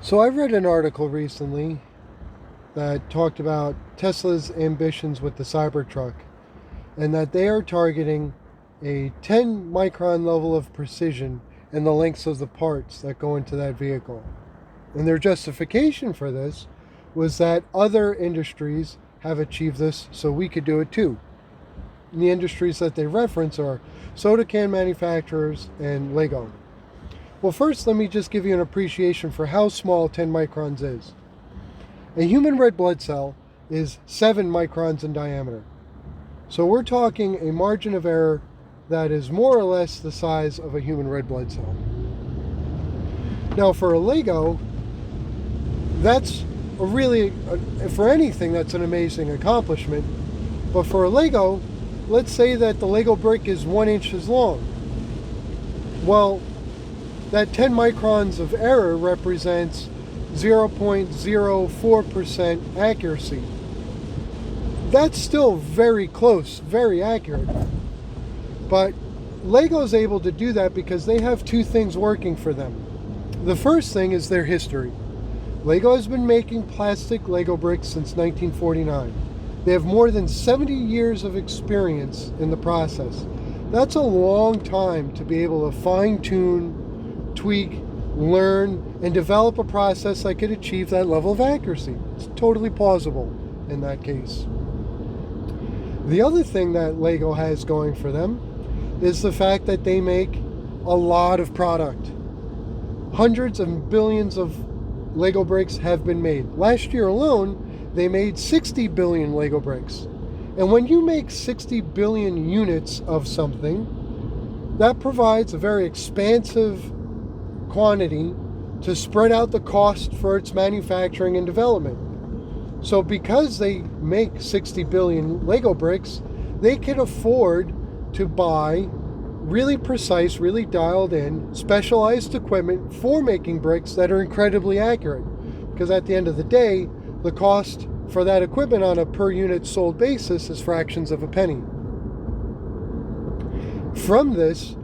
So I read an article recently that talked about Tesla's ambitions with the Cybertruck and that they are targeting a 10 micron level of precision in the lengths of the parts that go into that vehicle. And their justification for this was that other industries have achieved this, so we could do it too. And the industries that they reference are soda can manufacturers and Lego. Well, first, let me just give you an appreciation for how small 10 microns is. A human red blood cell is 7 microns in diameter. So we're talking a margin of error that is more or less the size of a human red blood cell. Now, for a Lego, that's for anything, that's an amazing accomplishment. But for a Lego, let's say that the Lego brick is 1 inch long. Well, that 10 microns of error represents 0.04% accuracy. That's still very close, very accurate. But Lego's able to do that because they have two things working for them. The first thing is their history. Lego has been making plastic Lego bricks since 1949. They have more than 70 years of experience in the process. That's a long time to be able to fine-tune, tweak, learn, and develop a process that could achieve that level of accuracy. It's totally plausible in that case. The other thing that Lego has going for them is the fact that they make a lot of product. Hundreds of billions of Lego bricks have been made. Last year alone, they made 60 billion Lego bricks. And when you make 60 billion units of something, that provides a very expansive quantity to spread out the cost for its manufacturing and development. So because they make 60 billion Lego bricks, they can afford to buy really precise, really dialed in, specialized equipment for making bricks that are incredibly accurate. Because at the end of the day, the cost for that equipment on a per unit sold basis is fractions of a penny. From this,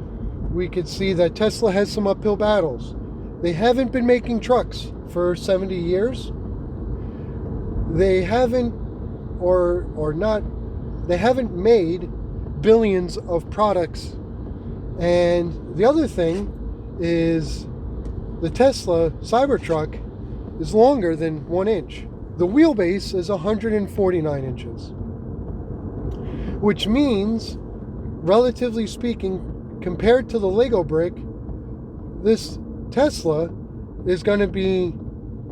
we could see that Tesla has some uphill battles. They haven't been making trucks for 70 years. They haven't made billions of products. And the other thing is the Tesla Cybertruck is longer than 1 inch. The wheelbase is 149 inches, which means, relatively speaking, compared to the Lego brick, this Tesla is going to be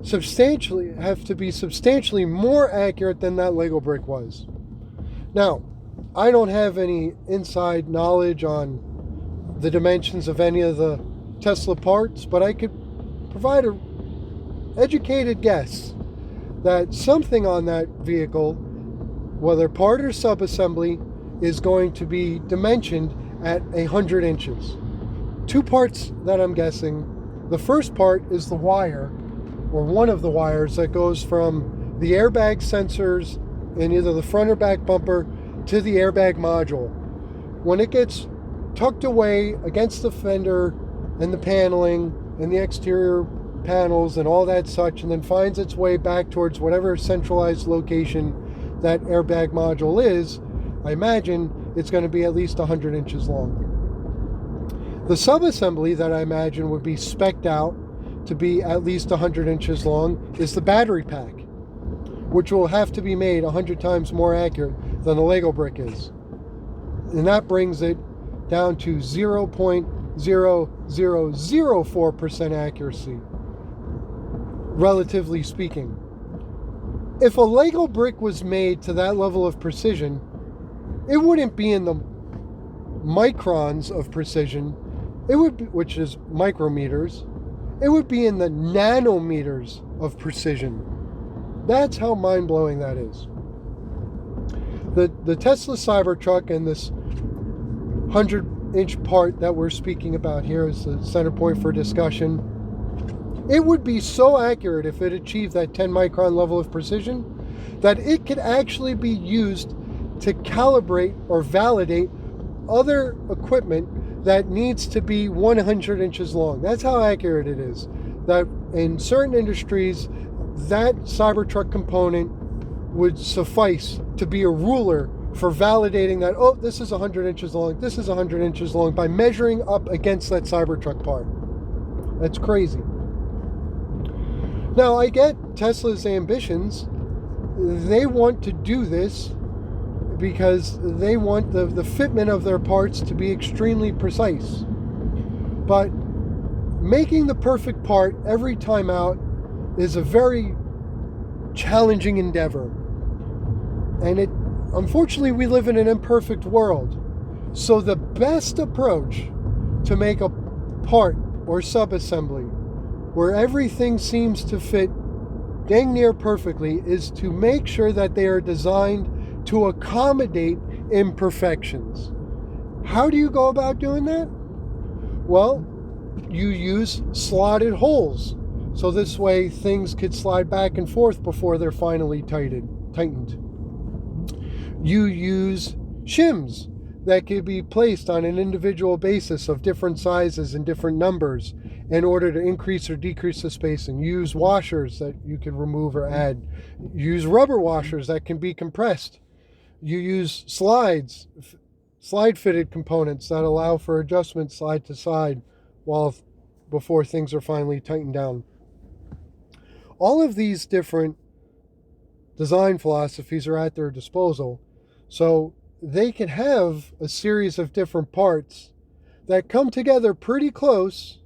substantially more accurate than that Lego brick was. Now, I don't have any inside knowledge on the dimensions of any of the Tesla parts, but I could provide an educated guess that something on that vehicle, whether part or sub-assembly, is going to be dimensioned at 100 inches. Two parts that I'm guessing. The first part is the wire, or one of the wires that goes from the airbag sensors in either the front or back bumper to the airbag module. When it gets tucked away against the fender and the paneling and the exterior panels and all that such, and then finds its way back towards whatever centralized location that airbag module is, I imagine it's going to be at least 100 inches long. The subassembly that I imagine would be spec'd out to be at least 100 inches long is the battery pack, which will have to be made 100 times more accurate than the Lego brick is. And that brings it down to 0.0004% accuracy, relatively speaking. If a Lego brick was made to that level of precision, it wouldn't be in the microns of precision, which is micrometers. It would be in the nanometers of precision. That's how mind-blowing that is. The Tesla Cybertruck and this 100-inch part that we're speaking about here is the center point for discussion. It would be so accurate if it achieved that 10 micron level of precision that it could actually be used to calibrate or validate other equipment that needs to be 100 inches long. That's how accurate it is. That in certain industries, that Cybertruck component would suffice to be a ruler for validating that, oh, this is 100 inches long, this is 100 inches long, by measuring up against that Cybertruck part. That's crazy. Now, I get Tesla's ambitions. They want to do this because they want the fitment of their parts to be extremely precise. But making the perfect part every time out is a very challenging endeavor. And unfortunately, we live in an imperfect world. So the best approach to make a part or sub-assembly where everything seems to fit dang near perfectly is to make sure that they are designed to accommodate imperfections. How do you go about doing that? Well, you use slotted holes. So this way things could slide back and forth before they're finally tightened. You use shims that could be placed on an individual basis of different sizes and different numbers in order to increase or decrease the spacing. Use washers that you can remove or add. Use rubber washers that can be compressed. You use slide-fitted components that allow for adjustment side to side before things are finally tightened down. All of these different design philosophies are at their disposal, so they can have a series of different parts that come together pretty close,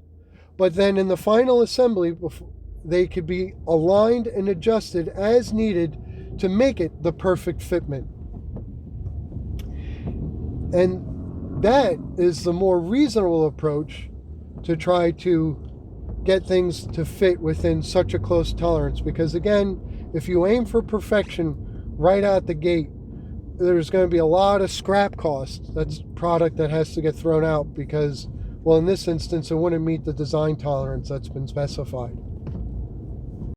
but then in the final assembly, they could be aligned and adjusted as needed to make it the perfect fitment. And that is the more reasonable approach to try to get things to fit within such a close tolerance. Because again, if you aim for perfection right out the gate, there's going to be a lot of scrap costs. That's product that has to get thrown out because, well, in this instance, it wouldn't meet the design tolerance that's been specified.